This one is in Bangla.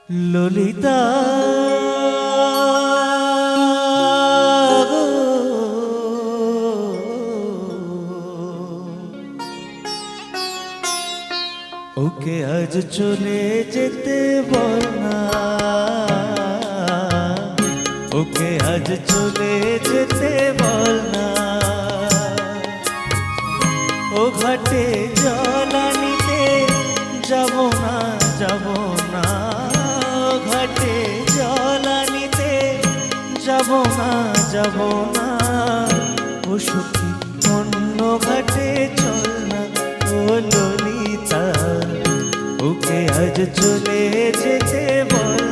ললিতা ওকে আজ চলে যেতে বল না, ওকে আজ চলে যেতে বল না। ও ঘাটে জল আনিতে যাব না, যাব না। ও ঘাটে জল আনিতে যাব না, যাব না। ও সখী অন্য ঘাটে চল না, ও ললিতা ওকে আজ চলে যেতে বল